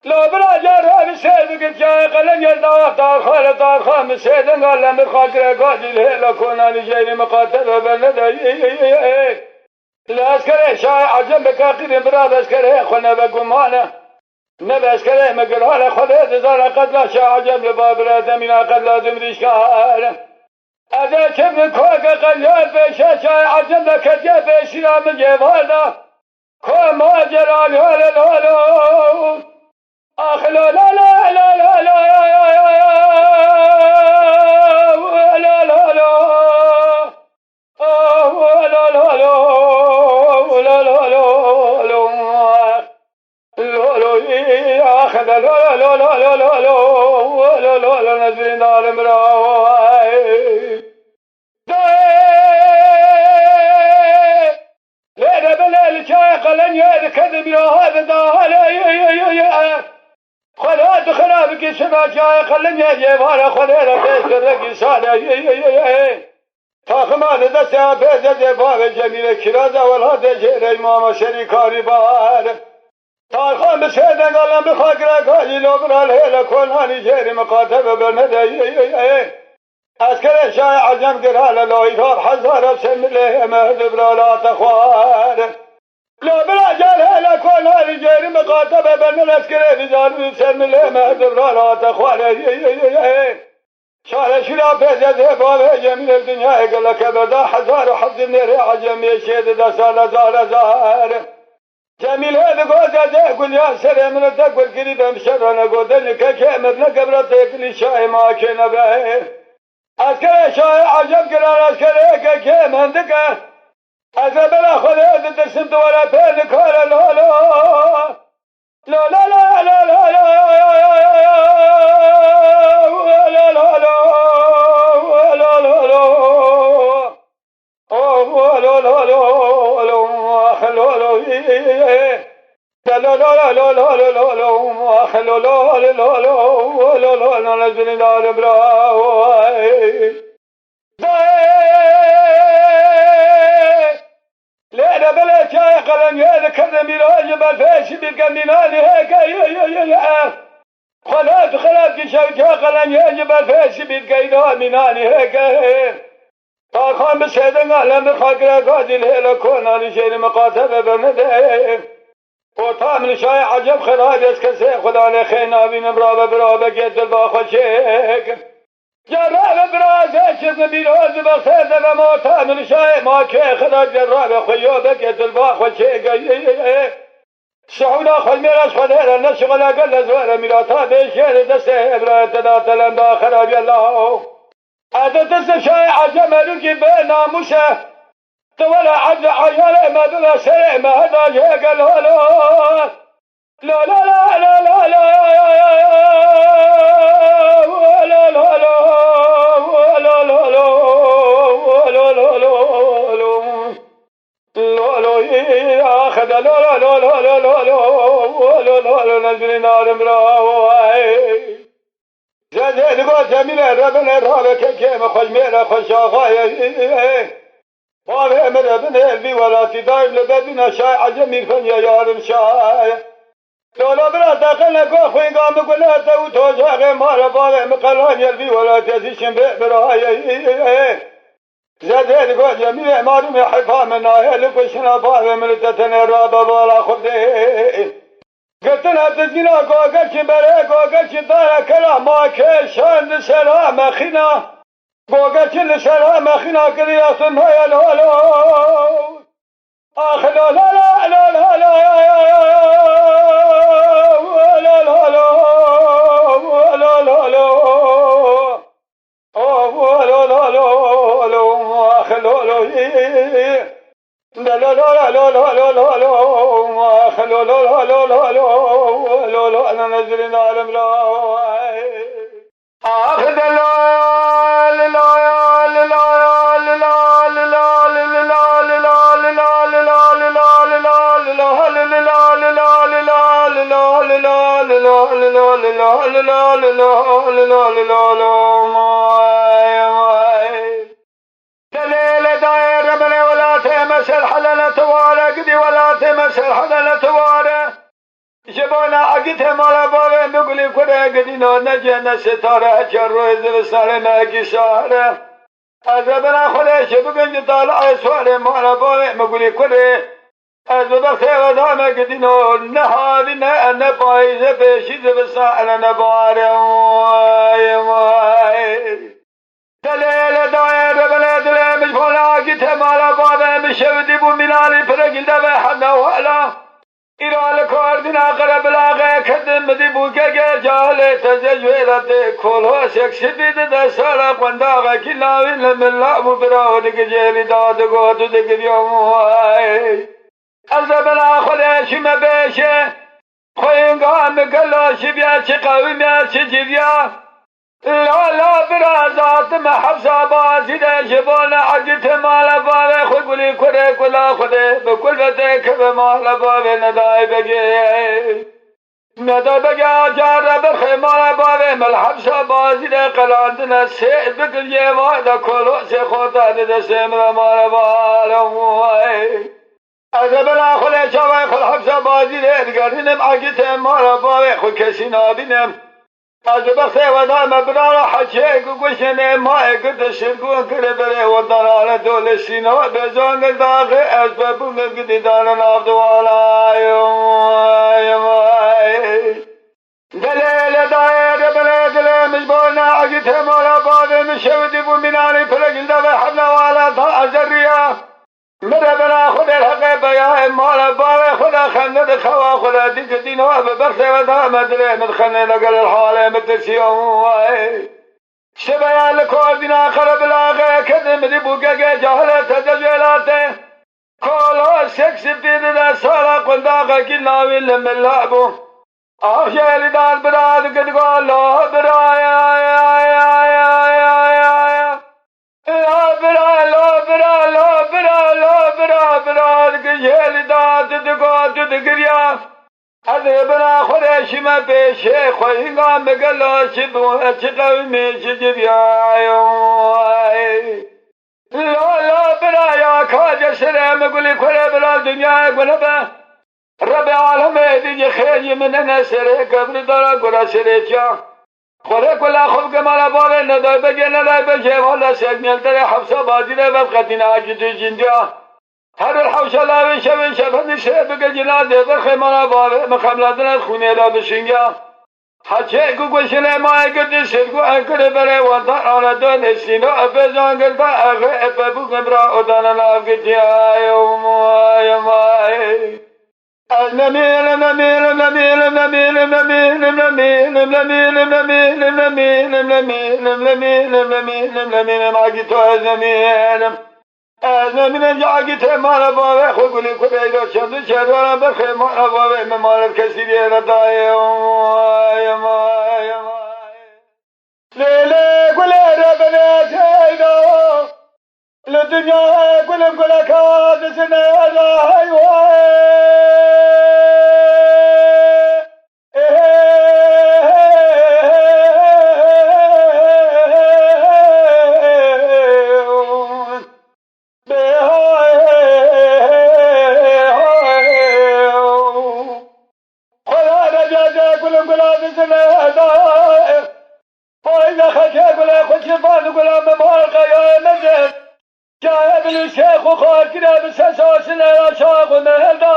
لا براجع رابي سيدك جاي قلن يلداخ دار خام سيدن قال مخاطر قادل هلا كنا نجي مقاتل بلد لا اسكره شاي عجم بكاقير براد اسكره خنا بقمانه نبى اسكره مقرال خذ زار قد لا شاي عجم لبابر زمين قد لا دمريش كار اذا كم كوك قليل بشا شاي عجم بكتيا بشرا مجيبانا كو ماجرا لا لا لا آخ لا لا لا لا لا لا لا لا لا آخذ لا لا لا لا لا لا لا لا لا نزلين على مراوي لا بلال شاي قلن يا كذب يا هذا ده خلات خرابك سما جاي خلني اجيب على خلينا بسرك ساده تاخما دسا بزد باب جميل كرازه والهدى جري ماما شريكاري بار تاخم بسيدن قال بخاطر قال لو برال هلا كوناني جري مقاتب بنده اسكر شاي عجم قرال لو يثار حزار سمله مهد برالات اخوار لا براجل هلا كل هالرجال مقاتبة بين العسكري بزارو سلم الله مهدر لا تخوان شال شراب بزده بابه جميل الدنيا قال لك بدا حزار وحظ النار عجم يشيد دسال زار جميل هذا قوزة قل يا سلام من تقول قريب مشرنا قدني كامل نقبل تقلي شاي ما كنا به عسكري شاي عجب قرار عسكري كامل دكه أذا بلا خذ تسمت ولا بينك ولا لا لا لا لا لا لا لا لا لا لا لا لا لا أوه لا لا لا لا لا لا لا لا لا لا لا لا لا لا لا لا لا نزل على براوي لا بلا شاي قلم يا كذا ميراج بالفاش بالكميناني هيك خلات شوكة قلم يا بالفاش بالكيدا ميناني هيك تاخم بسيدن علم خاطر قادل هلا كونا لشيء مقاتل بنده وطعم شاي عجب خراج اسكسي خدا لخينا بين برابة جد الباخشيك جراب برازه چیز میراز بخشد و ما تعمل شای ما که خدا جراب خیابه که دلبا خوشه گیه شعونا خل میراز خدا نشغل قل زوار میراتا بشیر دست ابرات داتلن با خرابی الله عدد دست شای عجملو که به ناموشه طول عجز عیال ما بلا سره ما هدا جه قل لا لا لا لا لا لا نزل نار مراوي زاد قال جميل ربنا رابك كيما خوش ميرا خوش آغاي بابا امر ربنا البي ولا تدايم لبدنا شاي عجمير فنيا يارم شاي لولا برا داخل نكو خوين قام بقولا تو توجه مارا بابا مقلان يلبي ولا تزيشن براي زاد قال جميل مارم حفا من اهل كشنا بابا من تتنرى ولا خبده قلتنا تزينا قوقش بري قوقش دار كلا ما كشان سلام خنا قوقش سلام خنا قرياس هيا لولو اخ لا لا لا لا لا لا لا لا لا لا لا اوه لا لا لا لا اخ لا لا لا لا لا لا لا لا لا لا اخ لا لا لا لا لا لا انا نزل على مراوي اخ لا لا لا لا لا لا لا لا لا دليل داير بلي ولا تمس الحلال توارى قدي ولا تمس الحلال توارى جبونا عقدها مالا بابا بقولي كده قدي نجينا ستارة جروز بسالنا قشارة أزبنا خليش بقنج طالع سواري مالا بابا بقولي كده أزبخت ودام قدي نهارنا أنا بايز بشيد بسالنا نبارة دليل داير بلد لي مجفونا عقدها مالا بابا مشودي بمنالي فرقل دبا حنا وعلا إلى الكوردنا قرب لاغي كدم دي بوكا جاهل تزجويرة كله سكسبيد دسالة قنداغا كلاوين لمن لعبو براو دك جيلي دادقو تدك اليوم أزبنا خليش مبيشي خوينغا مقلاش بيا شقاوي ميا شجيبيا لا برازات محبسة بازيدة جبونا عجت مالا بابي خقولي كوري كلا خدي بكل فتك بمالا بابي نداي بقى جارة برخي مالا بابي مالحبسة بازيدة قلاندنا سيد بكل جيما دا كلو سيخوتا دا سيمرا مالا بابي أزبنا خلي شاوي خل حبسة بازيدة دقارنم عجت مالا بابي خل كسينا بنم أزبخت ودام برا حكيك وقشني ما قد شرقون كربري ودرانة دول السيناء بزون الداخل أسبابون قد دانا نافدو على دليل داير بلد لي مجبونا عقدها مولا بابي مشودي بمناني فرقل دبا حبنا ولا تأزريا مربنا خد الحق بيا مالا بابي خدا خند خوا خدا ديك دينو ببرث ودا مدري مدخلنا لقل الحالة متسيوم شبيا لكوردنا خرب لاغي كدم دي بوكا جهلة تجويلاته كولو سكس بيدنا سالا قنداغا كلاوي لم اللعبو أخشالي دار براد قد قول له برايا أذبنا خريش ما بيشي خوينا مقلاش بوهتقوي ميشي جبيا لا برايا كاجة سلام قولي كل بلا دنيا قلبا ربي عالم يدي خيري من نسري قبل دارا قرى سريتيا خوري كلا خب كمالا بابي نداي بجي نداي بجي والا سيكميل تري حفصة باجرة بفقتنا عجدو جنديا هر الحوشة لاوي شوي شفن سيبك الجنازة برخي مالا بابي مخملاتنا الخوني لا بشنجا حجي قوشنا ما يقد سيدقو انكر بري وانتان على دون السينو افزان قلبا اخي افبوك نبرا ودانا نافقتي يوم نميل نميل نميل نميل نميل نميل نميل نميل نميل نميل نميل نميل نميل معجتو نميل من جاكت مالا بابي خقولي كبيرو شمد شهدوانا بخي مالا بابي ممالا كسيري رداي ليلي قولي ربنا تايدو للدنيا قولم قولك هذا سنادا الشيخ وخاكنا بسساسنا يا شاق ونهلدا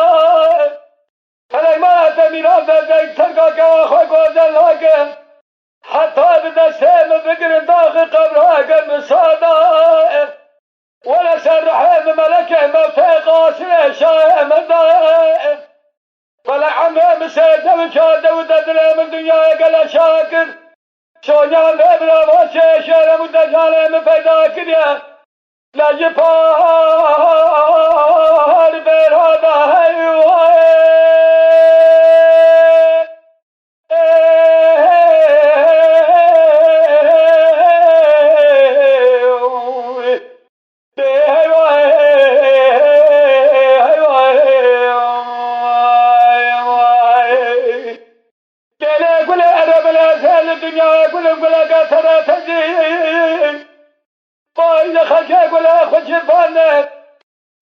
فلك ما تمين عبدك تلقاك واخوك وزلاك حتى بدا سيم بقر داخل قبرك المصادق ولا سرحيم ملكه ما في قاسر شايم الدائق فلا عمي مسيدة وشادة وددري من دنيا قل شاكر شونيان بابنا وشي شيرم ودجالي من فيداك يا لا جفار بير هذا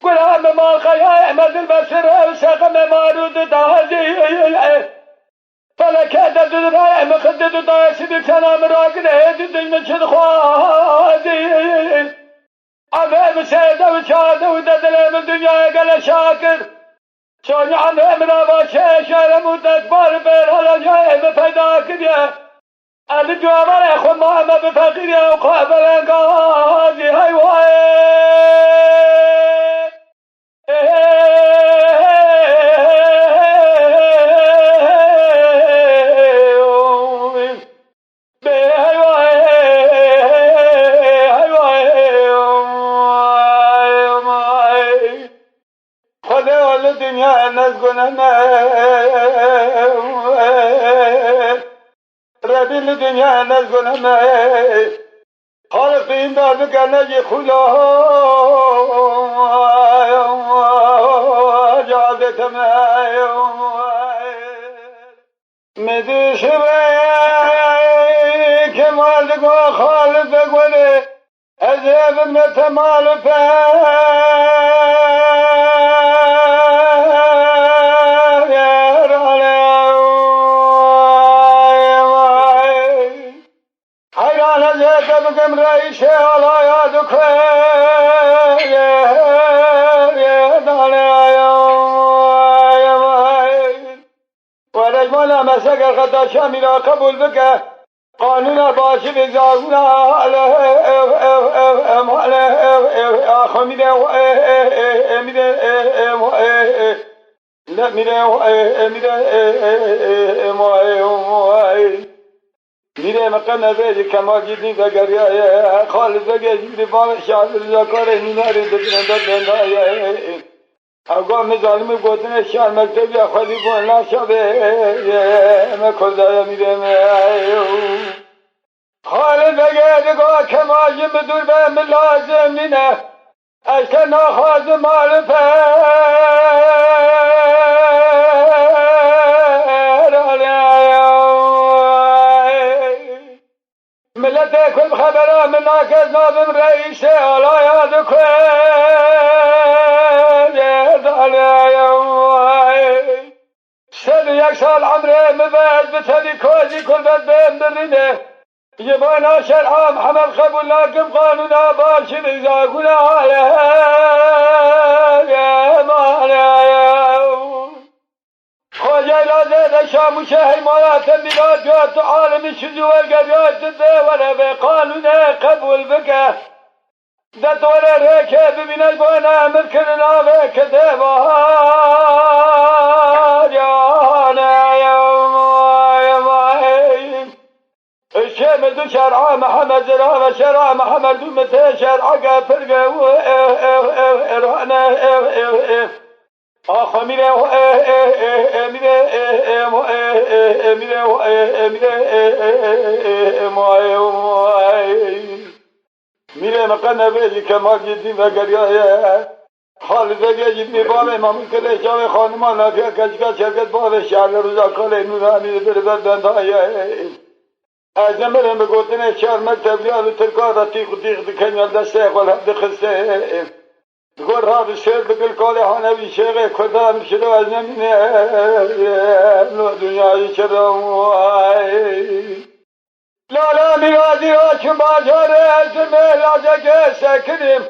قلام مال خيا مدل بسر وسقم مارود دهدي فلك ددراي مخدد داس بكلام راقد هدد من خوادي عمام سيده وشاده وددل من دنيا قال شاكر شون عمام رابا شير مدت بار بير هلا جاي بفداك يا الجوامر اخو ما بفقير يا وقابل قاضي هاي واي الدنيا نسكن ربي الدنيا نسكن خالق إمدادك نجي خدا جعلت مديش كمالك وخالفك ولي أذهب من تمال رئيس على يدك ورجمنا مسك الخطا شامل قبول بك قانون باشي بزاغنا خميده میره مقام نبودی کما گیری دگریه خالد دگری بال شاد زکار نیناری دکتر دندای آقا مزالمی گفتن شان مکتبی خالی کن نشده مکردای میره خالد دگری گو کما جم دور به ملازم نینه اشتر نخواز معرفه ملت كل خبره من ناكز ناظم رئيس على يدك سد يكسر عمره مباد بتدي كوزي كل بد بريده يبانا شرع محمد قبول لكم قانونا باشي بزاقنا يا مالا خواجه لازد شام شهر مالات ميلاد جات عالم الشذو والقبيات الدولة بقانون قبول بك دور ركب من البنا مركنا بك دبها جانا يوم الشام دو شرع محمد زرا شرع محمد دو متى شرع فرقه رهنا خميره میره مقام نبودی کما گیری دگریه خالد دگری بار امام کله شاه خانمان نافیا کشکا شرکت بار شهر روزا کله نورانی در دندای از نمرم بگوتن شهر مکتب لیال ترکا را تیخ دکنیال دسته خال حد خسته گور را بسیر بگل کاله هانوی شیغه کدا میشده از نمینه دنیای چرا لالا میرادی ها چون بازاره از مهلازه که سکنیم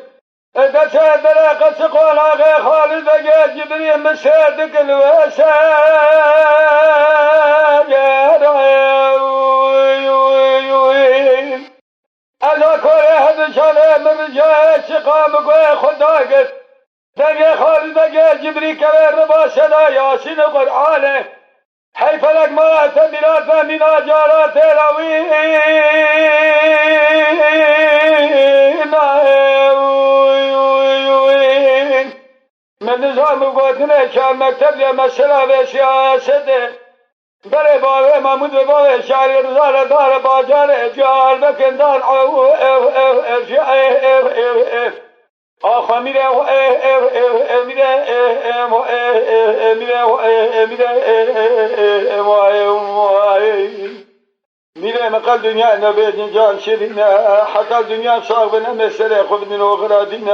دسته در قص قلاغه خالده جبریم بسیر دکل و الا کره هدشانه مرجه شقام گوه خدا گفت دنگ خالده جبری که ربا صدا یاسین قرآنه حیف لک ما تبیرات و مینا جارات روی من نظام گوتنه که مکتب یا مسئله و سیاسته بره باره محمود باره شهر رزار دار بازار جار بکندار آخا میره میره مقال دنیا نبید جان شیرینه حتی دنیا صاحب نمسره خوب نو غرادینه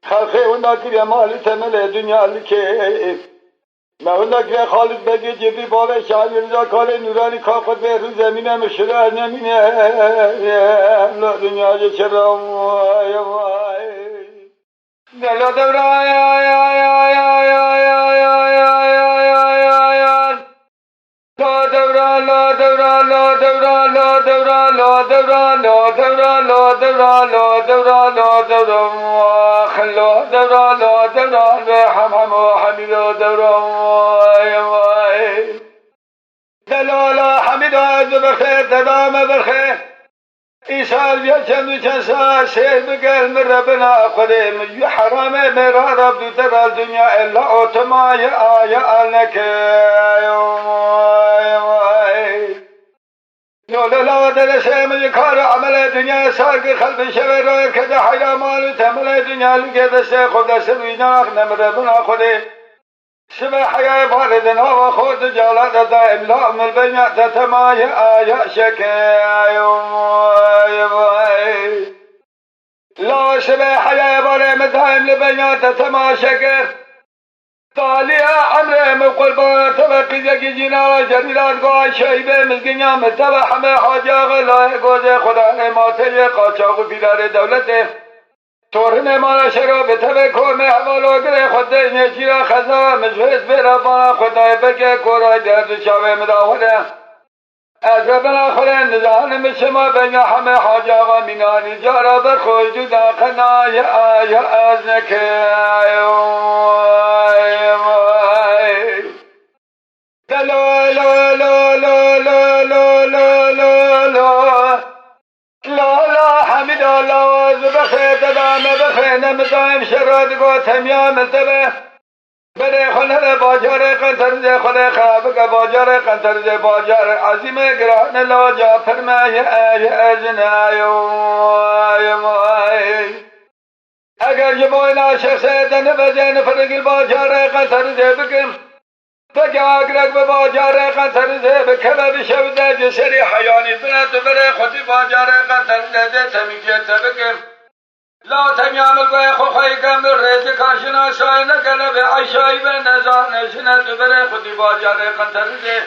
خلقه انداکی مالی تمل دنیا لکه ما انداکی خالد بگی جبی بابه شاید رضا کار نورانی که خود به روز زمینه مشرع نمینه لا دنیا جه چرا وای وای دلا دورا یا یا یا یا یا یا یا یا یا یا یا لا دورا لا دورا لا دورا لا دورا لا دورا لا دورا لا دورا لا دورا لا دورا خلا دورا لا دورا بحمم وحمد دورا واي واي دلالا حمد عز بخير تمام بالخير إيشال يجمع جنسا شيء بقل من ربنا قديم حرام مرا رب ترى الدنيا إلا أوتما يا آية لك لا لا دل شيء من كار عمل الدنيا ساق خلف شبر كذا حيا مال تمل الدنيا لقد سيخذ سوينا نمر ربنا قديم شبه حياة باردنا وخود جالات دائم لا من بين تتما يا شكايا لا شبه حياة بارد دائم لبين تتما شكر طاليا عمره من قربان تبقي زكي جنا جريرات قوى شايبه مزقنيا متبع حمي حاجة غلا قوزي خدا ما تلي قاچاق في دار دولته تورن مالا شراب تبکر میں حوالو گره خود نیچیرا خزا مجوز برابا خدای بکه کورای درد شاوه مداوله از ربنا خلن نزان مشما بین همه حاج آقا مینانی جارا برخوش جدا خنای آیا از نکه دلو لو لو لو لو لو لو لو لو لا لا حمد الله بخير تمام بخير نمدائم شراد قوت هميا ملتبه بره خلال باجار قنطر زي خلال خابق باجار قنطر زي باجار عظيم قرآن لا جا فرمائي آي أزنائي اگر جبوينا شخصيتن بزين فرق الباجار قنطر زي بكم فجاءك بباجار قنطر زي بكما بشودة جسري حياني بنات بره خطي باجار قنطر زي سميكيت بكم لا تنيام القوي خوخي كامل ريت كاشنا شاينا قلب عشاي بنزان شنات بره خطي باجار قنطر زي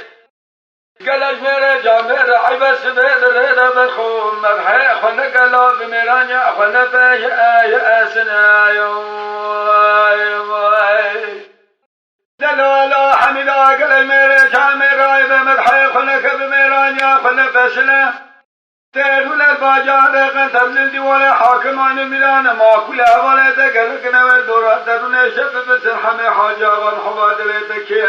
قلج میره جا میره عیبس بیر ریده بخون مبحی خونه قلا بمیرانیا خونه پیش ای اسنای دلالا حمیدا قلج میره جا میره عیب مبحی خونه که بمیرانیا خونه پیشنه تیرون الباجار قنطر للدول حاکمان میران ماکول حواله دقلق نوی دورات درون شب بسر همه حاجاغان حوادله تکیه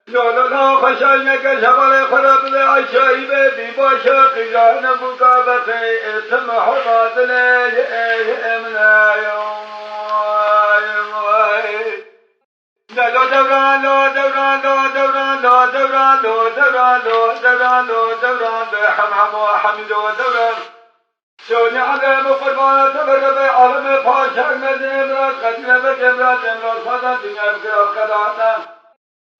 لا لا لا خشاش نکش حوال خراب به عشایی به بیباشا قیان مقابقه اسم حرات لیه امنای لا دوران لا دوران لا دوران لا دوران لا دوران لا دوران لا دوران حمحم و حمید و دوران شونی عدم قربان تبرد عالم پاشک مزن امراض قدیم بک امراض فضا دنیا بکرار قدانا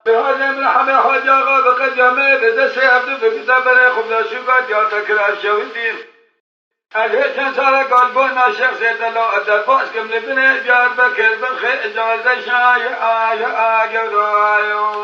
بهذا من حمى حاج آقا بقد جامعه بدسته عبدو بکتاب بره خبدا شوکا دیار تکرار شویدیم اگه چند ساله قلبون ناشق سید الله ادر باز کم لبنه بیار بکر بخی اجازه شای آی آگه رو آیو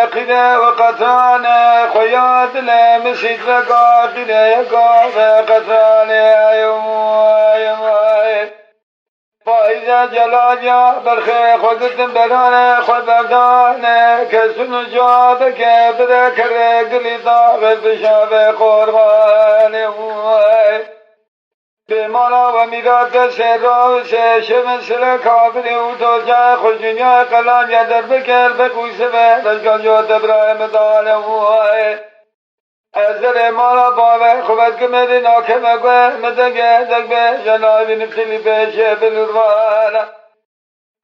قيده وقطانه خياط له مسجد رقا قيده يقا قطانه فإذا جلاجا بالخير خدت برانه خد بردانه كسن جوابك بذكر قلي طاغت بشاب قربانه به مانا و میراد سرا شمسل کافر او تو جا خوش دنیا قلان یا در بکر بکویس به رشگان جو تبرایم دانه وای ازر مالا باوه خوبت کمدی ناکمه گوه مدنگه دگبه جنابی نفتلی بشه بلوروانا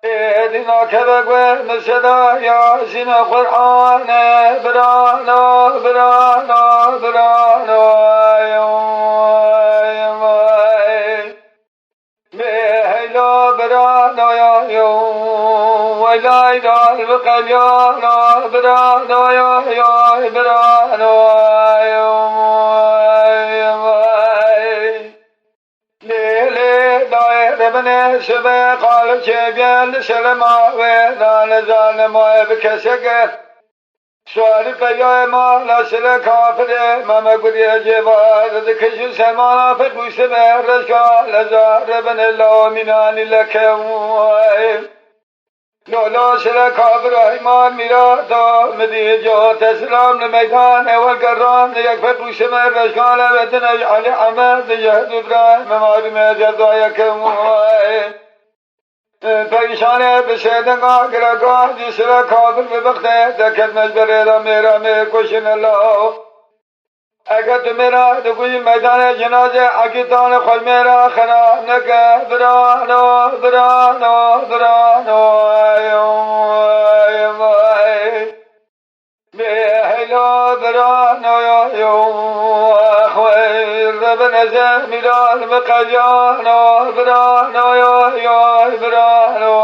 ایدی ناکمه گوه مسدا یاسین قرآن برانا برانا برانا بهلا برانا یا ولا إله بقل يا برانا يا برانا ليلي داير ابن سبا قال شبيل سلما وينال ظالما بكسك سؤال بيا ما لسل كافر ما مقري جبار ذكش سلمان فقوس برشا لزار ابن الله منان لك لولا سر کافر ایمان میرا تا مدی جا تسلام نمیدان اول گران یک فتوش من رشکان بدن علی عمد جهد ابراهیم مادم جزای کموای پریشان بسیدنگا گرگا جسر کافر ببخته دکت مجبره را میرا میر کشن اللہ اگر تو میرا تو کوئی میدان جنازه عقیدان خود میرا خراب نکه برانا برانا برانا بهلا برانا خیر ربنا زمیران مقلیانا برانا یا برانا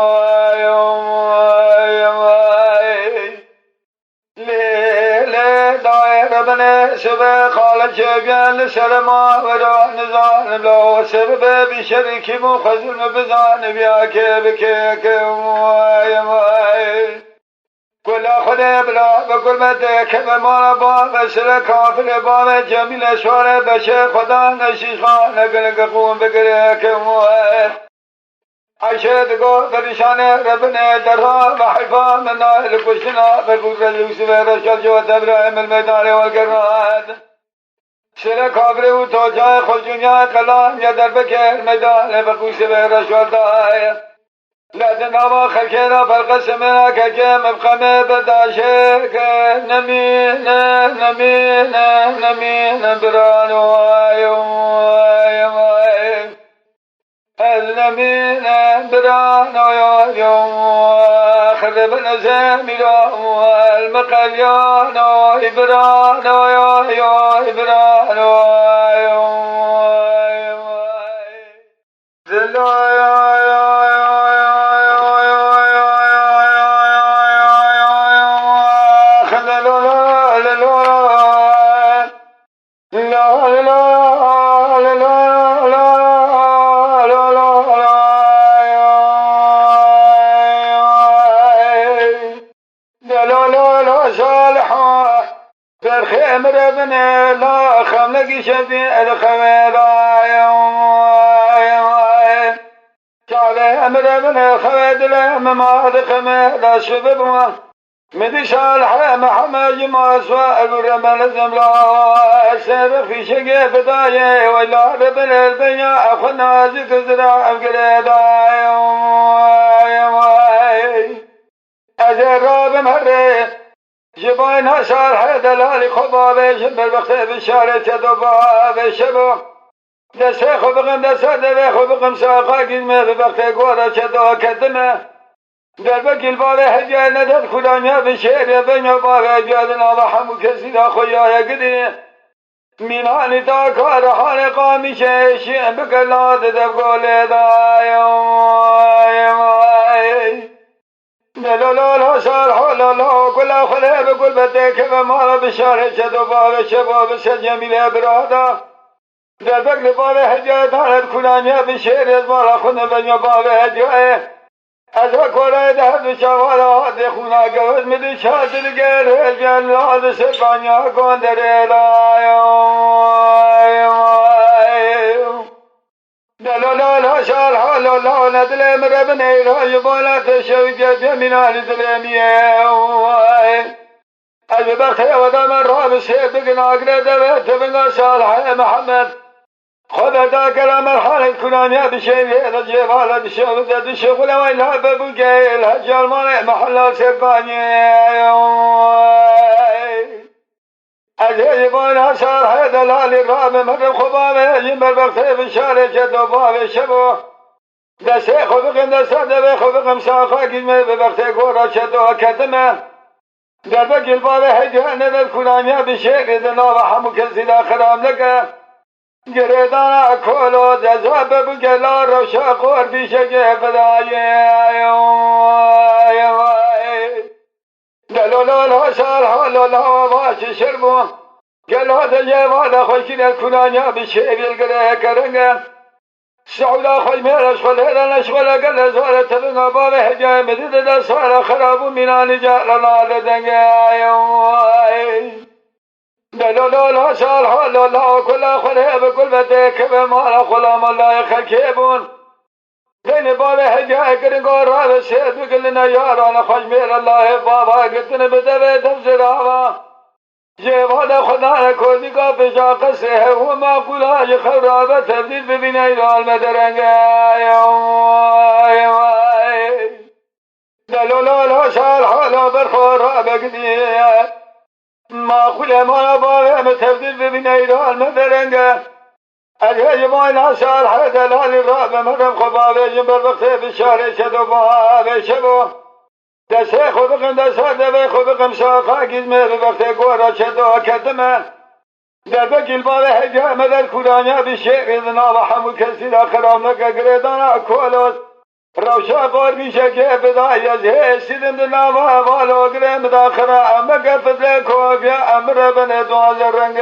ربنا سبا قال جبال سلما ودا نزان لو سبب بشرك مخزن بزان بياك بكيك واي كل خدا بلا بكل مدك بما با سر كافر با جميل شوار بشه خدا نشيخان نگل قوم بگرك واي عشد گو پریشان ربنا درها و حفا منا الکشنا فرقود یوسف رشد جو ابراهیم المیدان والگراد سر کابر و تو جای خود دنیا قلان یا در بکر میدان فرقوس رشد دای لازم نوا خلکنا فرقسمنا کجم ابقام بداشه نمین نمین نمین برانو النمين برانا يا خرب نزاميرا المقليانا إبرانا يا إبرانا ربنا لا خملك شبيه الخويرا شعب أمر ربنا خويد الأمم الخمير لا شبه مدش الحياة محمد ما سواء الرمل زملا سير في شقي فداية ولا ربنا البيع أخذنا ذكر زراع القريدا أزر راب مهري جباين هشار حيدلالي خبابي شبر بخي بشارة تدبا شبو دسته خبقم دسته دوه خبقم ساقا گزمه بخي قورا چدو کدمه در بکل باره هجای ندد خدانیا بشیر بینیا باره هجادنا و همو کسی دا خویای گدی مینانی دا کار حال قامیشه شیم بکلاد دفگوله دایم دلالال حسار حالالا کلا خله بکل بده که به مارا بشاره چدو باره شباب سجمیل برادا در بکل باره هجای دارد خدانیا بشیر از مارا خونه بینیا باره هجای از کره دهد شوالا دخونا گوز میدی شادر گر جلاد سبانیا گندر الایم دلالال هشال حالالا ندل مربن ایرای بالات شوید جمینال دلمیه از بخت ودام راب سید بگن آگره دوه تبنگا صالح محمد خدا دا کرا مرحلة كلانيا بشيء الجبال بشغل الشغل وإلها ببقى الهجر مال محل سباني أجيبون صار هذا لالي رام مر خبامه يمر بختي بشارة جدوبا بشبو دسه خبقم دسه دبه خبقم ساخا كلمة ببختي قورا شدو كتمه دربك الباب هجان بالكلانيا بشيء دنا وحمو كزيلا خرام لك گردانا کولو جذاب بگلا روشا قور بیشگه فدایه دلولو سال حالو باش شربو گلا دیه والا خوشین کنانیا بشه بیلگره کرنگه سعودا خوش میرش خلیران اشغل گل زوار تلنا باب هجای مدید دسوار خرابو مینانی جالنا لدنگه دلولو سال حالو كل خليه بكل بدك بمال خلام الله يخكيبون دين باب هجاء كرنقور هذا الشيء بقلنا يارانا خشمير الله بابا قلتنا بدبي تفسراوا جيب هذا خدانا كوزي قابشا قسيه وما قولا يخرابة تبديل ببناء المدرنقا دلولو سال حالو برخور بقديه ما خل ما باره متفدل ببنيران مدرنجه الهي ما نصار هذا لالي راب مرم خبابه جنبر بخته بشاره شدو بابه شبو دسته خبقم دسته دبه خبقم ساقا گزمه ببخته گورا شدو کدمه دربك الباب هجا مدر كورانيا بشيء ذنا وحمو كسي خرام لك گردانا كولوس روشا قور بیشکه بدای از هستیم دنا و بالو گرم داخرا مقفت لکوفیا امر بن دواز رنگ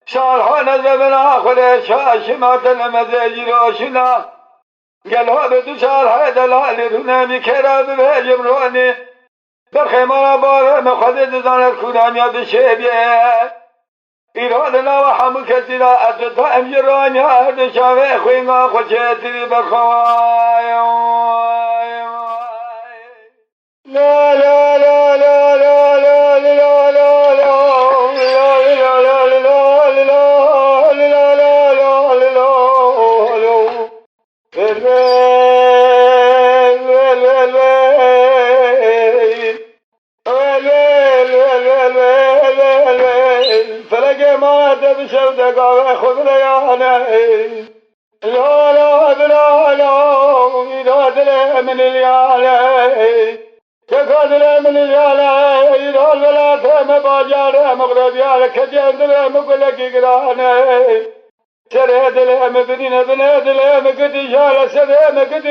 شالحان زبنا خل شاشمات المزاجر وشنا قالها بدو شال هذا لالي رونامي كراب بهجم روني برخيمانا باره مخدد زانر كوناميا بشيبيه إيرادنا وحمو كثيرا أتتا أمجرانيا هذا شاوه خوينغا خوشيتري برخوايا لا لا لا لا لا لا لا لا بشودك خذ ليانا لا لا لا لا إذا من اليالا تكاد من اليالا إذا الولاة مباجار مغرب يالا كجند مقلق قرانا سرهد مبنين بناد مقد شال سرهد مقد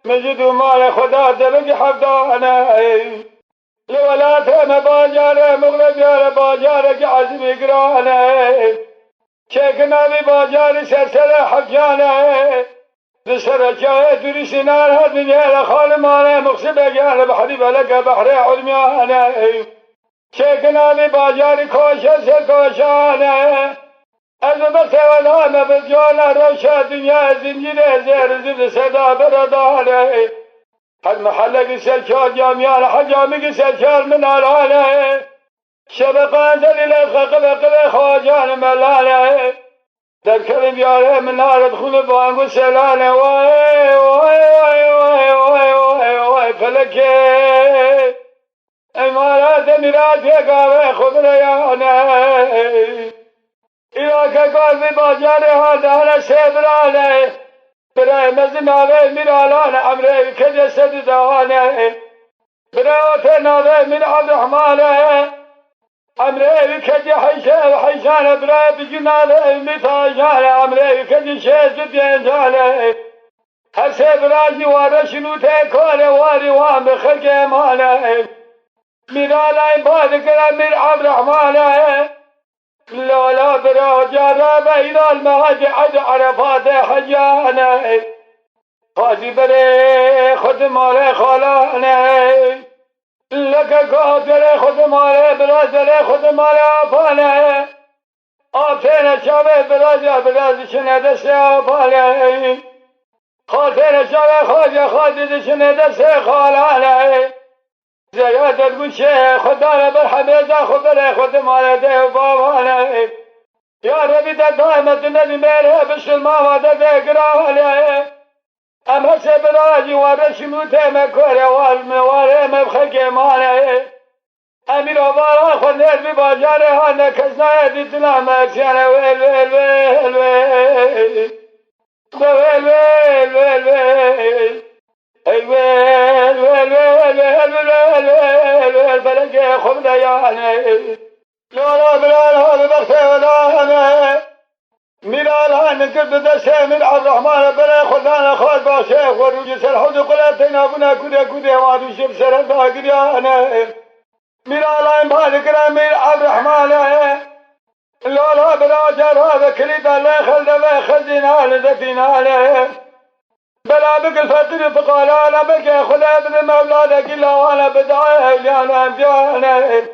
مجدو مالا خدا دبق حفظانا لولاته مباجاره مغربیار باجاره که عزمی گرانه چکنا بی باجاری سرسر حجانه دسر جای دریسی ناره دنیا خالمانه مقصبه گانه بحریب لک بحر علمیانه چکنا بی باجاری کوشه سر کوشانه از بسه و نامه بجانه روشه دنیا زنجیره زیر زیر صدا بردانه حد محلق سلشار جاميان حجامق سلشار من العالي شبقان دليل قبل خواجان ملاله در كلم ياره من نار ادخل بانقو سلاله واي واي واي واي واي واي واي فلكي امارات مرات يقاوي خذ ريانه إلاك قلبي باجاره هذا سيبراله برای مزناوه میرالان امره که جسد دانه برای ناوه من عبدالرحمانه امره که جحیشه و حیشانه برای بجناله میتاجانه امره که جشه بینجانه هر سه برای جواره شنوته کاره واری وان بخلق امانه میرالان بادکره میر عبدالرحمانه لا برا جرب إلى المهاجر عرفات حجانه قاضي بري خد مال خلانه لك قادر خد مال برازل خد مال أفانه آفين شابه بلاد شنده سياباله خالتين شابه خالد شنده سيخالاله زيادة تقول شيء خدانا بالحميزة خبره خد مالته وباباله يا ربي دائما تنادي ميره بالسلمى وده قراله أما سبراجي ورشموته مكوره والمواره مبخك ماله أمير وبارا خدني بباجاره أنا كسنا يدتنا مكسانا ويل ويل ويل ويل ويل ويل ويل ويل أي ويل ويل ويل ويل ويل ويل ويل بلقي خبنا يعني لا بلا ببختي ولا أنا ملالها نكب دسه من عبد الرحمن بلا خدانا خال باشيخ ورجس الحوض قلتنا بنا كده وادو شب سرد قريانا ملالها مالك رامي عبد الرحمن لا بلا جار هذا كليد الله خلد خزينا لذتنا له بلا بك الفتر فقال انا بك خدا ابن مولادك الا وانا بدعي لانا بيانا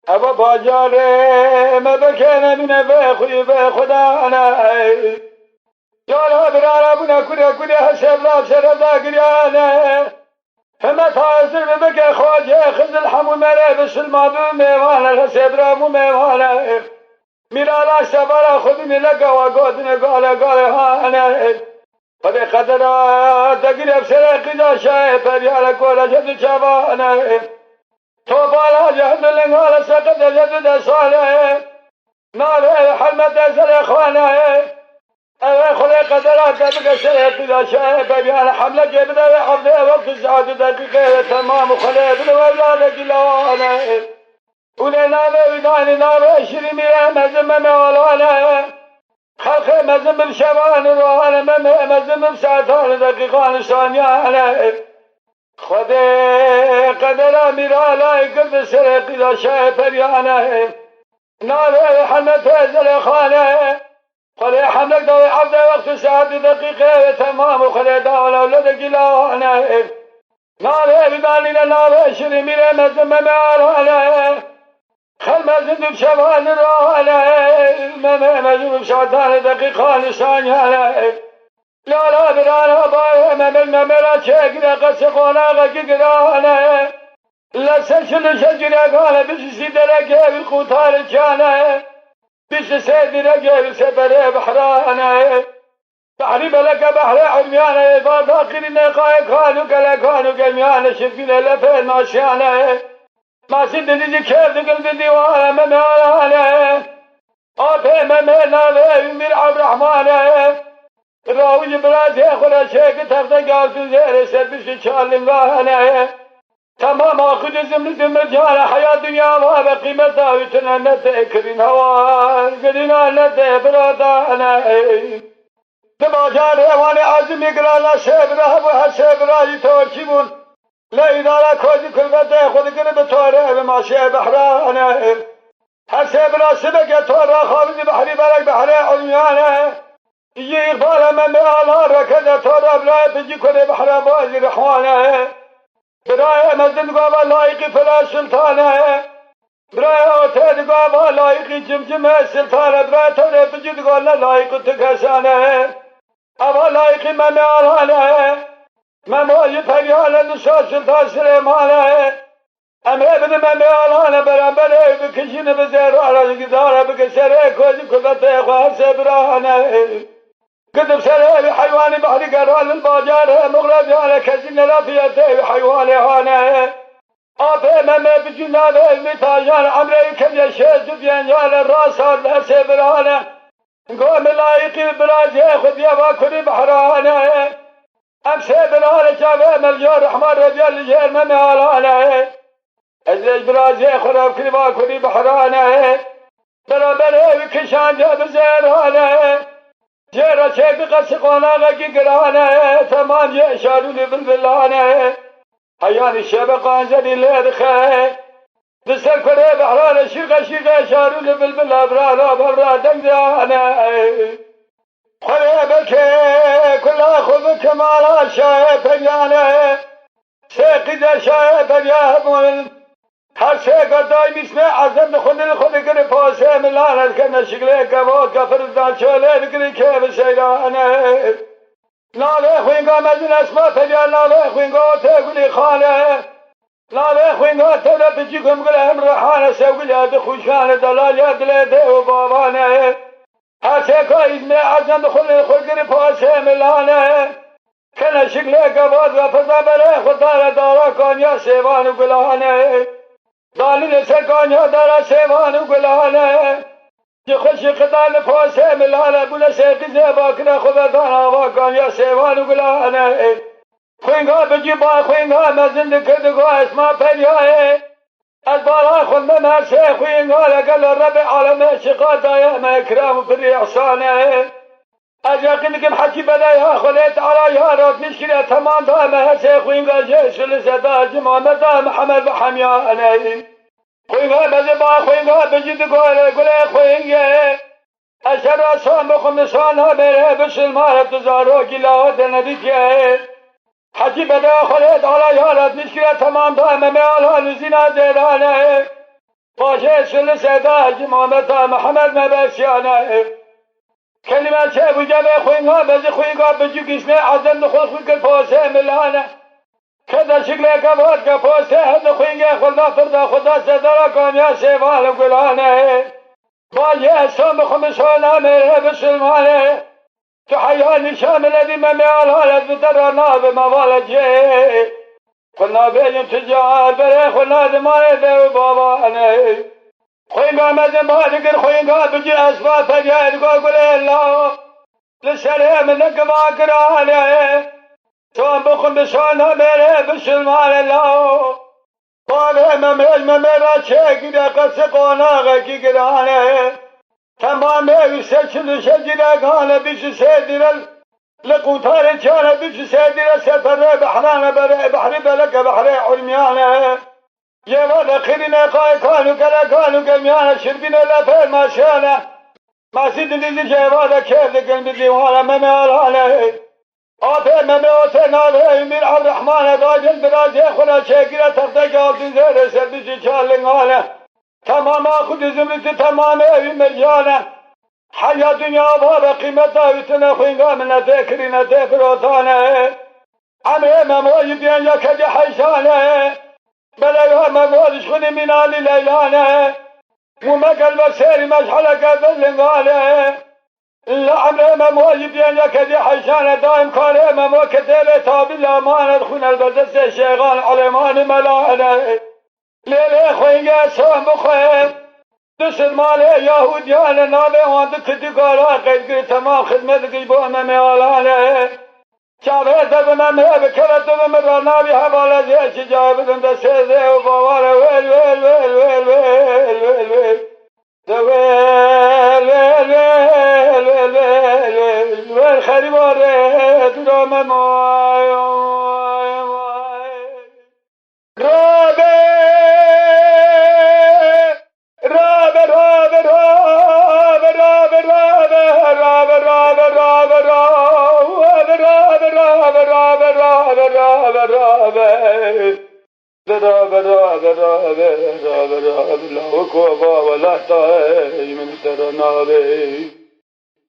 ابا باجاري ما بكينا من بخوي بخدانا جالها برانا بنا كده حسب لا سردا قريانا فما تاثر بك خواجه خذ الحمو ملابس الماضي ميوانا الحسب رامو ميوانا ميرالا سبارا خذني لك وقودني قال هانا قد قدر تقريب سرقنا شايف ريالك ولا جد شبانا توبالا جهد لنغال سقط جد صالح نار حلمة سرخوانا خلي قدرات تبقى سرقنا شايف ريال حملة جبنا حفظه وقت الساعة دقيقة تمام وخلي ابن أولادك لوانا ولنا بيداني نار شرمي مزم مولانا خلق مزم بشبان روحنا مزم بساعتان دقيقان ثانيان خذي قدر مرالا قلب سرق إذا شايف ريانا نار حمد زلخانا خلي حملك دوي عبد وقت ساعة دقيقة تمام وخلي داول أولادك لوانا نار بيداني نار شرمي مزم مولانا خل مزن بشبان روحنا مزن بشعتان دقيقان ثانيان لا برانا بايا مملنا مرا شكرا قسقونا غقرانا لا سنشل شجرا قانا بس سيدرا بالقطار جانا بس سيدرا بالسبر بحرانا بحري بلك بحر عميانا إذا داخل نقاي كانوا قميانا شفنا لفين ماشيانا ما سيدني كيف قلب ديوانا ممانا أبي ممانا يمير عبد الرحمن راوي براسي خلا شيك تفتا قال في زير سربش شالنغانا تمام أخذ زمن جانا حياة دنيا ما بقيمتها وتنا نتكرين هوا قدنا نتبرادانا تما جانا وانا عزمي قرانا سيبرا وحسيبرا يتوشبون لا إدارة كوزي كل بده خود قرب توره بماشي بحرانا حسيبرا سبق توره خابز بحري برق بحري عميانا يجي إقبال من بألا ركض توره بلا بجي كل بحر بازي رحوانا برايا مزن قابا لايقي فلا سلطانا برايا أتاد قابا لايقي جمجمة سلطانا برايا توره بجي تقول لايقي تكسانا أبا لايقي من بألا مماجي فريالا نساء سلطان سليمانا أمي ابن مميالانا برامبالي بكشين بزيرانا قدارا بكسري كوزي كبتي خواه سبرانا قدب سري بحيواني بحري قرال الباجار مغربي على كزين لافيتي بحيواني هانا أبي ممي بجنابي المتاجان عمري كم يشيز بيانجان الراسا لسبرانا قوم لايقي برازي خذ يبا كري بحرانا أمسي بلال جابه مليون رحمن رجال جير ممالانا أزلج برازي خراب كريبا كري بحرانا بلا بلا بكشان جاب زيرانا جيرا شيك قسقونا غاقي قرانا تمام يشاروني بالبلانا حيان الشبقان زني ليدخي دستر كري بحرانا شيقا يشاروني بالبلا برا دنجانا خليبك كل أخذ كمالا شايف يانا سيقظ شايف يا مول هر سه قدای بسم عزم خود کری پاسه ملانت کنه شکله کباد کفر دانچوله بکری که بسیرانه ناله خوینگا مزین اسما تبیا ناله خوینگا تگولی خانه ناله خوینگا تبلا بجیکم گل امرحانه سوگلیات خوشانه دلالیات لیده و بابانه هر سه قدای عزم خود کری پاسه ملانه کنه شکله کباد و فضا بره خدا دارا کانیا سیوان و گلانه دالین سرکانیا دارا سیوان و گلانه جه خوشی قدان پاسه ملانه بوله سیقی زیبا کنه خدا دانا و کانیا سیوان و گلانه خوینگا بجی با خوینگا مزند کردگو اسما پریاه از بارا خونده مرسه خوینگا لگل رب عالم شقا دایم اکرام و پری احسانه از یقین کم حکی بدایها خلیت علا یارات مشکل تمام دامه هسه خوینگا جیسل صدا جمامه دام محمد بحمیانه خوینگا بزی با خوینگا بجید گله خوینگه اشر راسان بخم نسانا بره بسلمانه تزارو گلاوت نبیتیه حکی بدای خلیت علا یارات مشکل تمام دامه میالان زینا زیرانه باشه سل صدا جمامه دام محمد مبسیانه کلمه چه بجمع خوینگا بزی خوینگا بجو کشنه عزم دخل خوی کل پاسه ملانه کده شکل کباد که پاسه هد خوینگه خدا فردا خدا صدرا کانیا سیوان و گلانه باجی اسلام بخمسانه میره بسلمانه تو حیانی شامل دی ممیال حالت بدر ناب موالجه خلنا بیجن تجار بره خلنا دمانه دیو بابانه خوینگا مزن بادگر خوینگا بجی اسبا فریادگا گله اللہ لسره من نگما کرانه توان بخون بسانه میره بسلمان اللہ باقی ممیرا چه گیره قصد قاناغه کی گرانه تمام ایسه چلوشه جیرگانه بیش سیدیره لقوتار چانه بیش سیدیره سفره بحرانه بره بحری بلک بحری علمیانه یه وقت خیرینه قای کانو کلا کانو کمیانه شربینه لفر ماشانه مسید دیدی چه وقت کف دکن بدیوانه ممیالانه آفه ممیاته ناله امیر عبدالرحمن داجل برازه خدا چگیره تخته گالتون زیر سردیشی چالنگانه تمام خود زمرت تمام اوی مرجانه حیا دنیا بابا قیمت داویتنا خوینگا من نتکری نتفراتانه عمه مموی بیان یا کجه حیشانه بلایها مموزش خودی منالی لیلانه ومقل بسیری مشحله قبلنگانه لا عمره مموی بیان یا کجه حیشانه دائم کاره ممو کتیل تابی لامان خون البدست شیغان علمان ملانه لیله خوینگه سوام بخواه دست ماله یهودیان نامه وانده کدیگارا قیدگیر تمام خدمت گیبو ممیالانه چاوه زبنه مه بکرت و مرانا بی حواله زیه چی جای بدن دسته زیه و باواره ویل ویل ویل ویل ویل ویل ویل ویل ویل ویل ویل ویل خریباره درام مای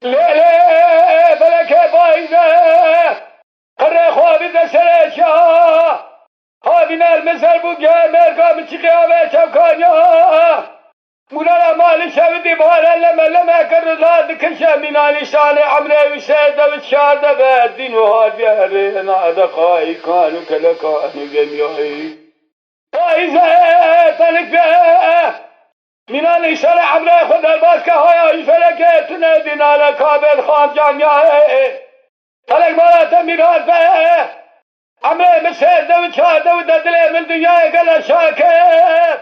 لیله فلک بایزه قره خوابی دسره شا خوابی نرمسر بوگه مرگا بچی قیامه چوکانیا مولانا مالی شویدی باره لمه لمه کرد کشه مینانی شان عمره و سیده و شارده به دین و حادی هره ناده خواهی کانو کلکانو گمیایی بایزه فلک به مینانی شان عمره خود الباس که های فلکه تونه دینال کابل خان جانیاه فلک مالات مینان به عمره مسیده و چارده و ددله من دنیای گل شاکر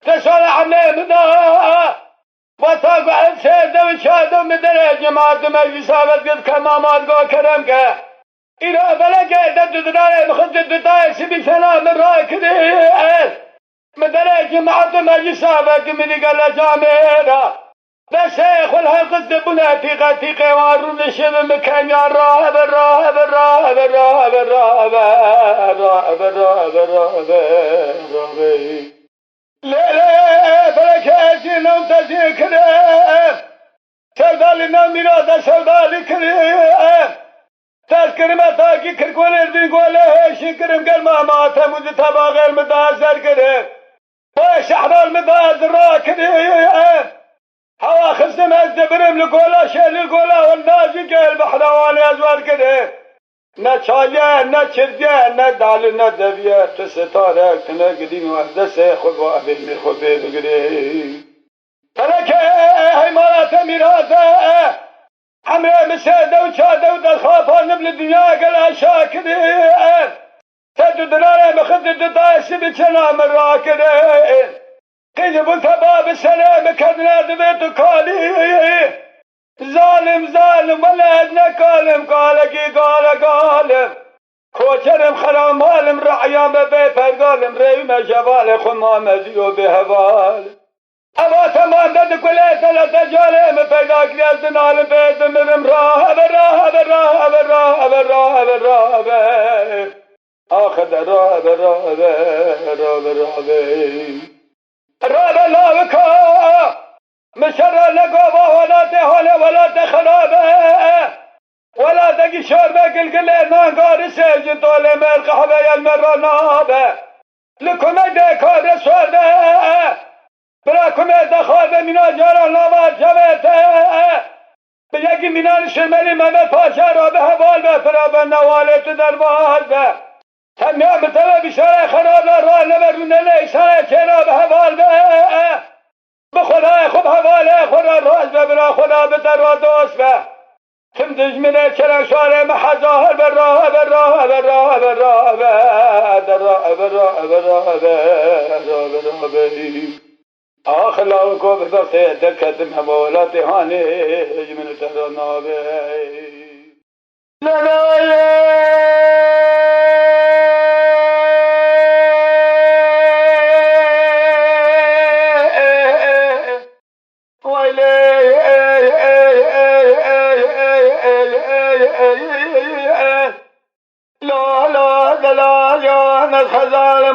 تسال عمره منا وطاق سیده و چارده مدره جماعت مجلس آبت قد کمامات گو کرم که اینا فلکه ددنانه بخد ددتای سبی سلام رای کده مدره جماعت مجلس آبت کمدی گل جامعه بشيخ والحقد بنا في قوار نشب مكان يا الراهب الراهب الراهب الراهب الراهب الراهب الراهب الراهب تجينا وتذكره سودا لنا ميراث سودا لكره تذكر متاكي كركول اردي قوله شكرم قال ما تموز تباغ المدازر كره باش احنا المدازر راكره هوا خزم الزبرم لقوله شيل لقوله والناجي قال بحلواني ازوار كره نچايه نچرجه ندال ندویه تو ستاره کنه قدیم وحدث خود و عبیل خود بگره ترکه حیمانات میرازه همه مسیده و چاده و دخافا نبل دنیا قل شاکره تدو دراره مخد ددایسی بچنا من راکره قیلبون تباب سلام کدنا دویتو کالی ظالم ظالم ولد نكالم قالقي قالم كوچرم خرام هالم رعيام بيفر قالم ريم جبال خمام زيو بهوال أبا تمام دد كليت لا تجالم بيدا كريز نال بيد مرم راهب آخد راهب لا وكا مشرع لقوبة ولا تهولة ولا تخرابة ولا تقي شربة قلقلة نانقار سيجن طولي من قحبة المرة نابة لكم ديكار سوردة براكم دخابة من أجار النوار جميتة بيقي من الشمالي ممت پاشا را به حوال بفرابة نوالت دربال به تمیام تلا بشاره خرابة را نبرونه لیسانه چرا به حوال به بخدا خوب حواله خدا راز ببرا خدا بتر دوست به تم دجمنه چرا شاره محظاهر براه آخلا کو ببخت دکت مولات هانه جمن ترانا به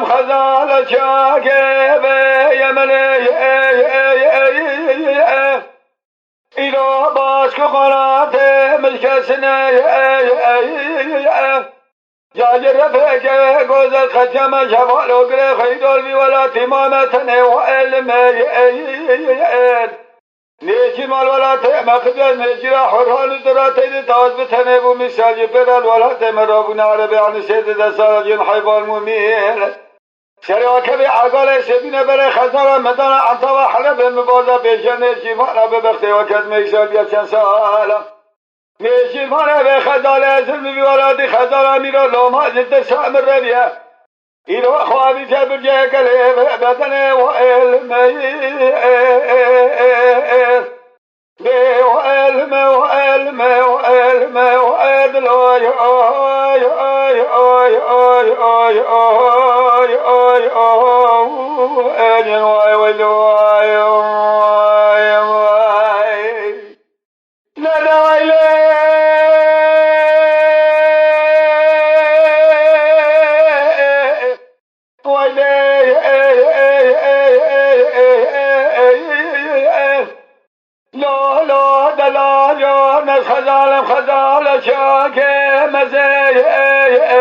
خزال شاكي بيمني إلى باسك قناته مشكسني جاجر رفيك قوزت خجم شفال وقري خيدول بي ولا تمامتني وعلمي نيشي مال ولا تمخجل نجرى حرحال دراتي تاوز بتني بمثال جبرال ولا تمرابون عربي عن سيد دسارجين حيبان مميل شريعك بعقال سبين بري خزارة مدانا عطوا حلب مبازا بيشان نيشي فانا ببختي وكد ميسال بيشان سالا نيشي فانا بخزالة سلمي ولادي خزارة ميرا لوما جد سام الربيع إلو أخوابي جابر جاكل بدني وإلمي خزال شاكي مزيين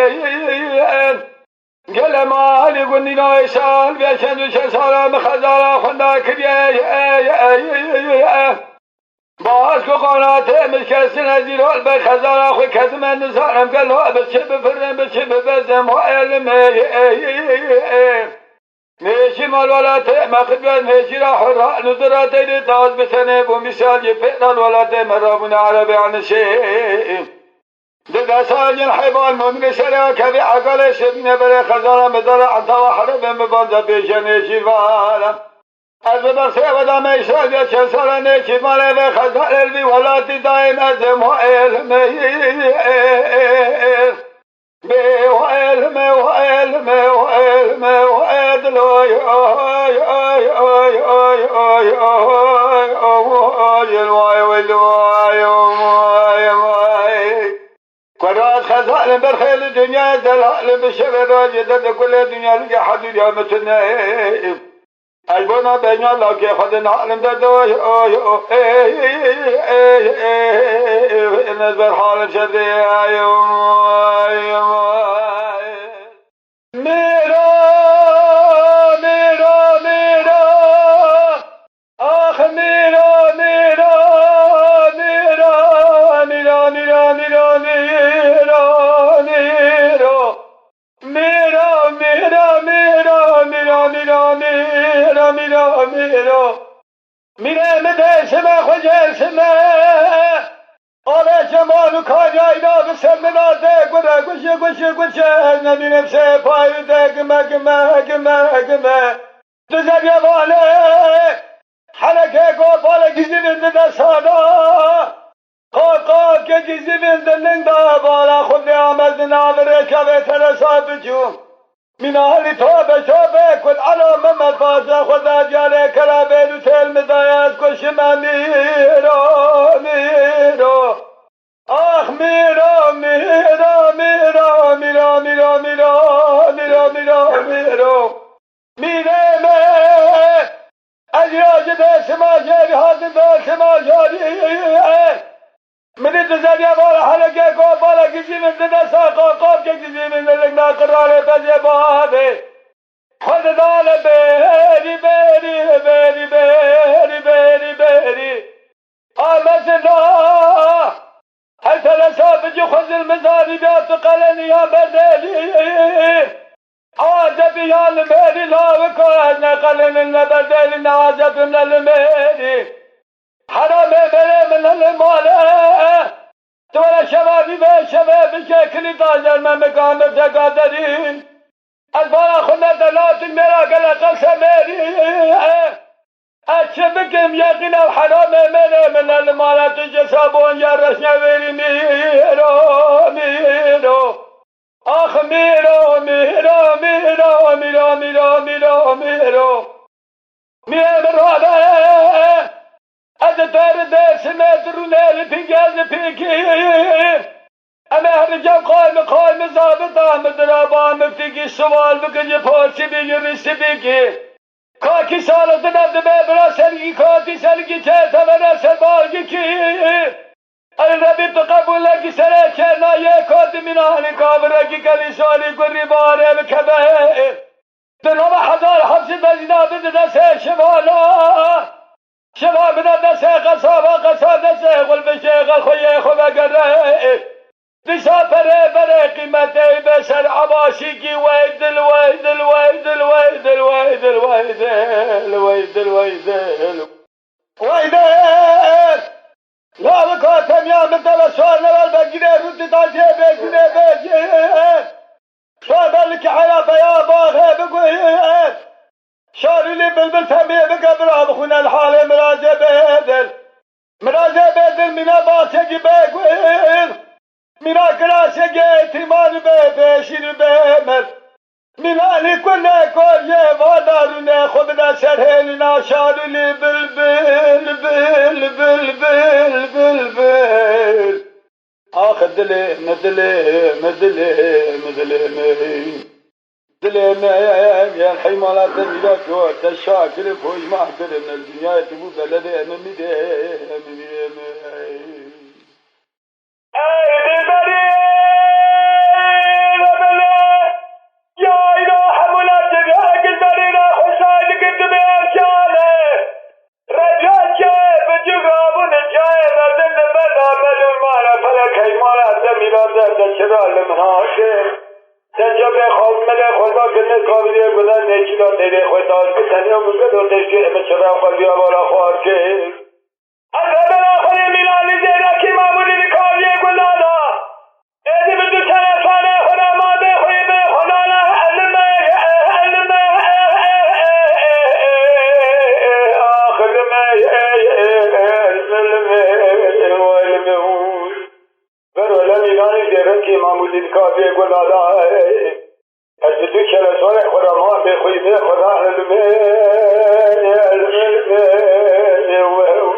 قل مالي قلني نايسال بيشن شسالة خزالة خندا كريه باسكو قناته مشكسن هزيرو البخزالة خوي كتمن نزارم قلو بشب فرن بشب بزم وعلمي ميشي مال ولا تمخدوز ميشي راح الرأ نظراتي لتاز بسنة بمثال يفعل ولا تمرابون عربي عن شيء دقا ساجن حيبان مؤمن سراك بعقل سبين بري خزانة مدرع عطا حرب مبانزة بيشن يشيفانا أزبر سيودا ميشال بيشن سالا نيشيفانا بخزانة البي ولا تدائم أزم وعلمي قراص خزال برخيل الدنيا دلال بشبه راجدة كل الدنيا لقى حدود يا متنا ای بنا بین الله که خود نالم در دوی نظر حال شده میرا میرا میرا آخ میرا میرا میرا میرا میرا میرا میرا میرا میرا میرا میرا میرا میرا میرا میرا میرا میره مدرسه خوجرسه آله جمالو کاجایدا بسرمناده گره گوشه گوشه گوشه نمیرم سه پایده گمه گمه گمه گمه دوزر یواله حلقه گو بالا گیزی بنده دستانا قاق که گیزی بنده ننده بالا خود آمد نامره که به ترسا بجون من اهل توبه توبه کن علا محمد فازه خدا جاره کرابه رو تل مدایت کشم میرا میرا آخ میرا میرا میرا میرا میرا میرا میرا میرا میرا میره من اجراج دست ما جاری حاضر دست ما جاری منی تزنیا بالا حلقه کو بالا کسی من دست قاقاب که کسی من لگنا قراره بزه باده خود داله بری بری بری بری بری بری آمد الله هل تلسا بجي خذ المزاري بيات قلني يا بدلي عازب يا الميري لا وكان قلن البدل نعازب من الميري حرام بلي من المال تولى شبابي بشباب شكلي طاجر ما مقام بتقادرين البارا خلنا دلات الميرا قلق سميري أشبكم يقنا وحرام من المالات جسابون جرس نويري ميرو ميرو آخ ميرو ميرو ميرو ميرو ميرو ميرو ميرو ميرو أدتار درس مدرونة لبيجاز بيكي أما هرجم قائم زابط مدرابان مفتقي السوال بكجي فوسي بيجي رسي بيكي کاکی سالت ندمه برا سرگی کاتی سرگی چه تمنه سربالگی کی ای ربی تو قبول لگی سره چرنایه کاتی منانی کابرگی کلی سالی گری باره بکبه دنام حضار حفظی بزینا بده دسته شمالا شما بده دسته قصاب دسته قلب شیخ خوی بگره بسا بره قیمته بسر عباسی کی ویدل ویدل ویدل ویدل ویدل ویدل ویدل ویدل ویدل لا بکاتم یا مدل سوال نوال بگیره روتی تاجه بگیره سوال بلکی حیاتا یا باغه بگوید شارولی بلبل تنبیه بگبرا بخون الحال مراجع بدل مینا باسگی بگوید مینا کراشه گه تیمان به شیر به مر مینا لیکنه کلیه وادارونه خوب دا سرهل ناشارولی بل بل بل بل بل بل بل آخ دلی يعني حيمانات تبيلات تشاكر فوج ما أكثر من الدنيا تبو بلده أمامي سنجاب خواب مله خدا کنه کابیده بودن نیچیلا دیده خود داشت که تنیا موزه دو تشکی امشرا قلبی بالا خوار که از بلا خودی میلانی زیده کی معمولی دی کابیه گلالا ایدی بدو تلفانه خدا ماده خوی به خدالا علمه آخرمه برو میلانی زیده کی معمولی دی کابیه گلالا از تو کلاسان خدا ما به خویده خدا علمه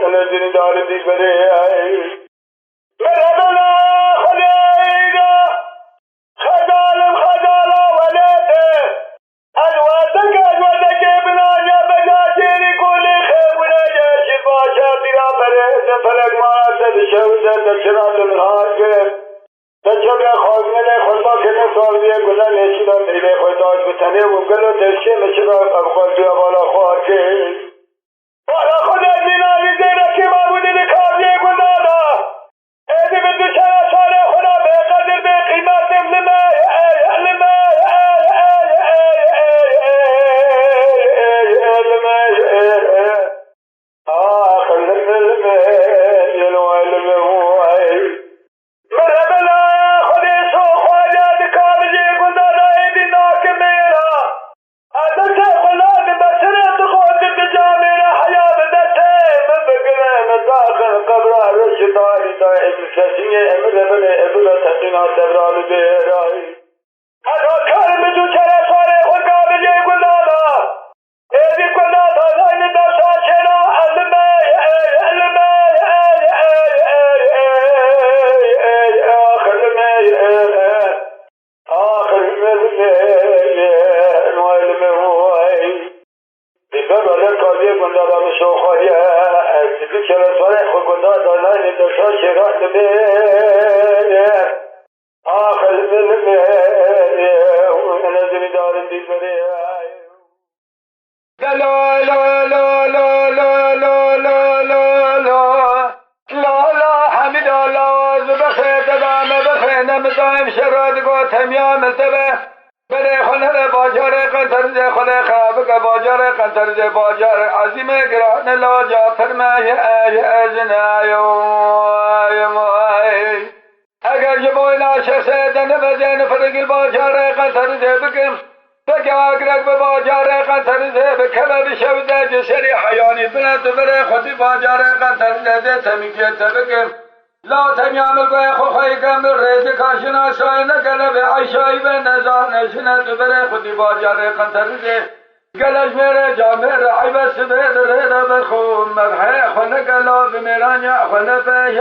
و نزدین داره دیگ بره مرحبا خدایدا خدالم خدالا ولیده الوادک بنایا بجا نشران المنهاج تجربة خاصة خلطة كنا صاروا يقولون نشيدان إلى خلطات بتني وقالوا تشي نشران أبغى بيا ولا خارج ولا خدای مینایی زیرا که معبودی بکار یکونا دا ایدی به دوشن ساله خدا به قدر به قیمت لما آخر لما باجر عظیم گران لاجا فرمای اگر یه بای ناشخص دن بزن فرگل باجر قطر بکم بگه اگر به باجر قطر بکم بشود جسری حیانی بلد بره خودی باجر قطر تمیگیت بکم لا تمیامل به خوخی کم ریز کاشنا سای نگل به عیشایی به نزان شنت بره خودی باجر قطر گلش میره جا میره عیبه سبید ریده بخون مبحی خونه گلا بمیرانیا خونه پیش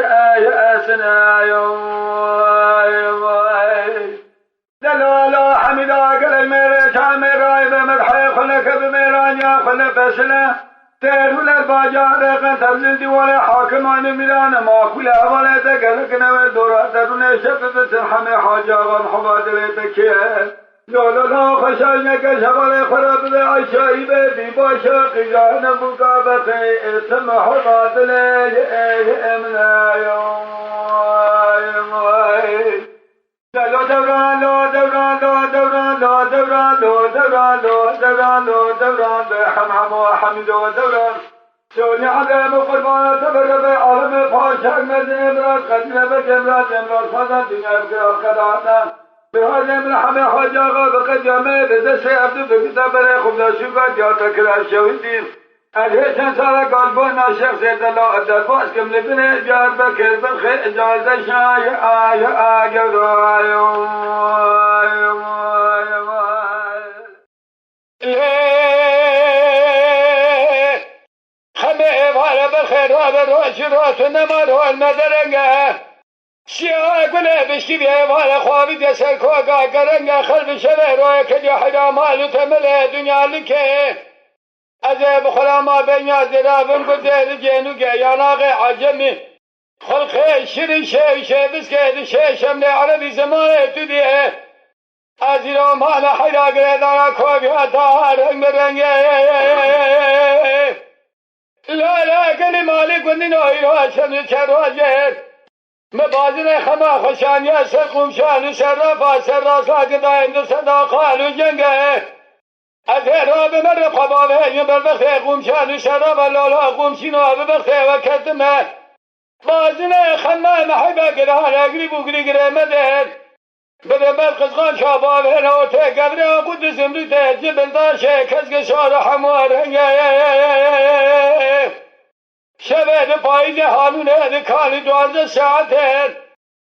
دلالا حمیدا گلش میره جا میره عیبه مبحی خونه که بمیرانیا خونه پیشنه تیرول الباجار قنطر دیوال حاکمان میران ماکول حواله تگل کنوه دورات درونه شب بسن همه حاج آقا محبادره بکیه لا خشای نکش حواله خراب به عشایی به بی باشا قیان مقابقه اسم حباد لیه امنای لا دوران لا دوران لا دوران لا دوران لا دوران لا دوران لا دوران حمحم و حمد و دوران شونی عدم قربان تبرب عالم پاشک مزن امراض قدیم بک امراض خدا دنیا بکراب قدانا بهذا من حمى حاج آقا بقد يامه بزس عبد بكتاب بره خب داشوبت یا تکرار شویدیم الهیشن سارا قلبان شخص دلا درباس کم لبنه بیار بکر بخی اجازه شای آیا خمه باره بخیر و بروش روش نمار و المدرنگه شیعه گله بشکی بیه واره خوابی دسر کوگا گرنگه خلب شبه روی کدی حرامالو تمله دنیا لکه از بخورا ما بینیاز درابن گده جنوگه یاناغ عجمی خلقه شیرین شیشه بسکه شه شمله عربی زمانه تو دیه از ایران مانا حیرا گردانا کوبی حتا رنگ برنگه لا گلی مالی گندی نوی روشن چرواجه مبازن خما خوشانی سر قمشان سر رفا سر راسا جدایند صدا خالو جنگه از هراب مر قبابه یبر بخی قمشان سر رفا لالا قمشینو ببخی و کدمه بازن خما محبه گرهان اگری بگری گره مدر بده برقصغان شابابه نوته قبره قدس امروته جبل داشه کسک شار حمارنگه شبه ده پاییز حالونه ده کالی 12 ساعته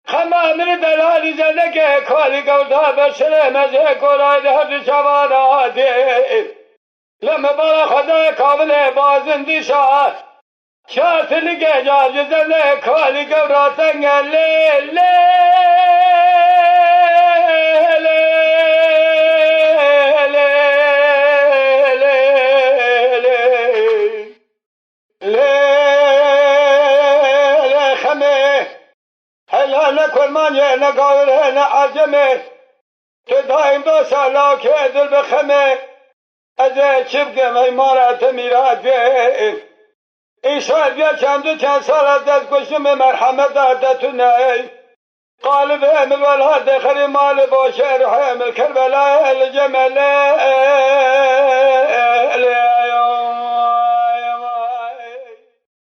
خمه من دلالی زنده کالی گودا بسره مزه کلای ده هر شبانه ده لما بالا خدا کامل بازندی ساعت شارت لگه جاج زنده کالی گودا تنگه نه کرمانیه نه گاوره نه عجمه تو دایم دو سالا که دل بخمه از چی بگم ایمارت میراجه این سال بیا چند سال از دست کشم مرحمت دادتونه قالب هم والهد خری مال باشه رحم کربلا الجمله